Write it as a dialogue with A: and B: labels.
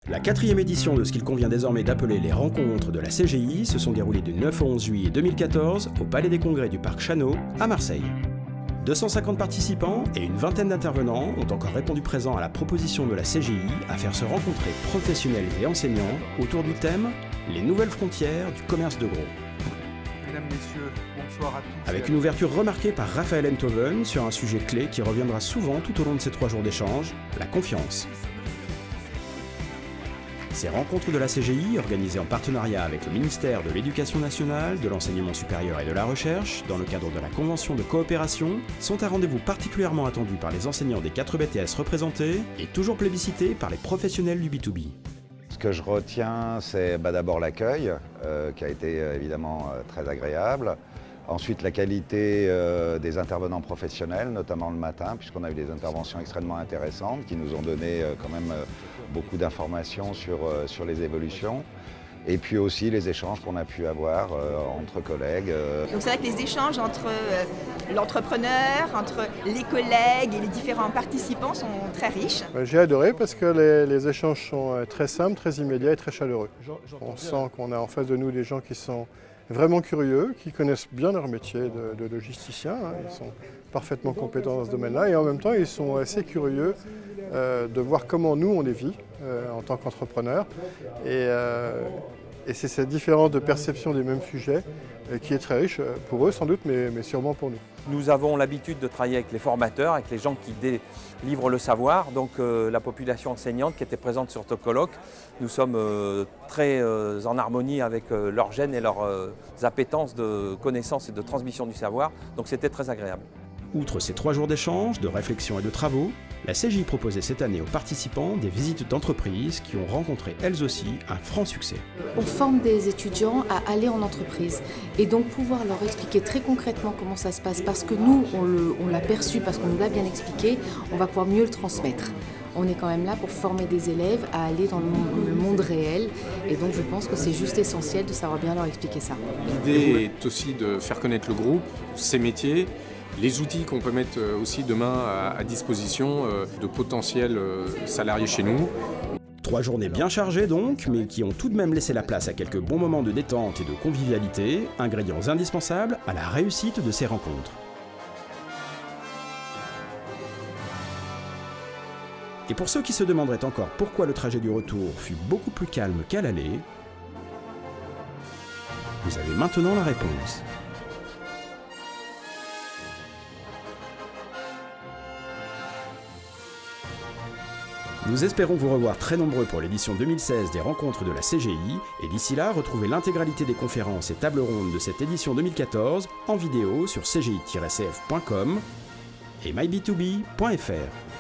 A: La 4e édition de ce qu'il convient désormais d'appeler les rencontres de la CGI se sont déroulées du 9 au 11 juillet 2014 au Palais des Congrès du Parc Chano à Marseille. 250 participants et une vingtaine d'intervenants ont encore répondu présents à la proposition de la CGI à faire se rencontrer professionnels et enseignants autour du thème « Les nouvelles frontières du commerce de gros ».
B: Mesdames, Messieurs, bonsoir à tous.
A: Avec une ouverture remarquée par Raphaël Enthoven sur un sujet clé qui reviendra souvent tout au long de ces 3 jours d'échange, la confiance. Ces rencontres de la CGI, organisées en partenariat avec le ministère de l'Éducation nationale, de l'Enseignement supérieur et de la Recherche, dans le cadre de la Convention de coopération, sont un rendez-vous particulièrement attendu par les enseignants des 4 BTS représentés et toujours plébiscité par les professionnels du B2B.
C: Ce que je retiens, c'est d'abord l'accueil, qui a été évidemment très agréable. Ensuite, la qualité des intervenants professionnels, notamment le matin, puisqu'on a eu des interventions extrêmement intéressantes qui nous ont donné quand même beaucoup d'informations sur les évolutions. Et puis aussi les échanges qu'on a pu avoir entre collègues.
D: Donc c'est vrai que les échanges entre l'entrepreneur, entre les collègues et les différents participants sont très riches.
E: J'ai adoré parce que les échanges sont très simples, très immédiats et très chaleureux. On sent qu'on a en face de nous des gens qui sont vraiment curieux, qui connaissent bien leur métier de logisticien. Ils sont parfaitement compétents dans ce domaine-là et en même temps ils sont assez curieux de voir comment nous on les vit en tant qu'entrepreneurs. Et c'est cette différence de perception des mêmes sujets qui est très riche pour eux sans doute, mais sûrement pour nous.
F: Nous avons l'habitude de travailler avec les formateurs, avec les gens qui délivrent le savoir, donc la population enseignante qui était présente sur ce colloque. Nous sommes très en harmonie avec leurs gènes et leurs appétences de connaissance et de transmission du savoir, donc c'était très agréable.
A: Outre ces 3 jours d'échanges, de réflexion et de travaux, la CGI proposait cette année aux participants des visites d'entreprises qui ont rencontré elles aussi un franc succès.
G: On forme des étudiants à aller en entreprise et donc pouvoir leur expliquer très concrètement comment ça se passe parce que nous, on l'a perçu, parce qu'on nous l'a bien expliqué, on va pouvoir mieux le transmettre. On est quand même là pour former des élèves à aller dans le monde réel et donc je pense que c'est juste essentiel de savoir bien leur expliquer ça.
H: L'idée est aussi de faire connaître le groupe, ses métiers, les outils qu'on peut mettre aussi demain à disposition de potentiels salariés chez nous.
A: 3 journées bien chargées donc, mais qui ont tout de même laissé la place à quelques bons moments de détente et de convivialité, ingrédients indispensables à la réussite de ces rencontres. Et pour ceux qui se demanderaient encore pourquoi le trajet du retour fut beaucoup plus calme qu'à l'aller, vous avez maintenant la réponse. Nous espérons vous revoir très nombreux pour l'édition 2016 des rencontres de la CGI et d'ici là, retrouvez l'intégralité des conférences et tables rondes de cette édition 2014 en vidéo sur cgi-cf.com et myb2b.fr.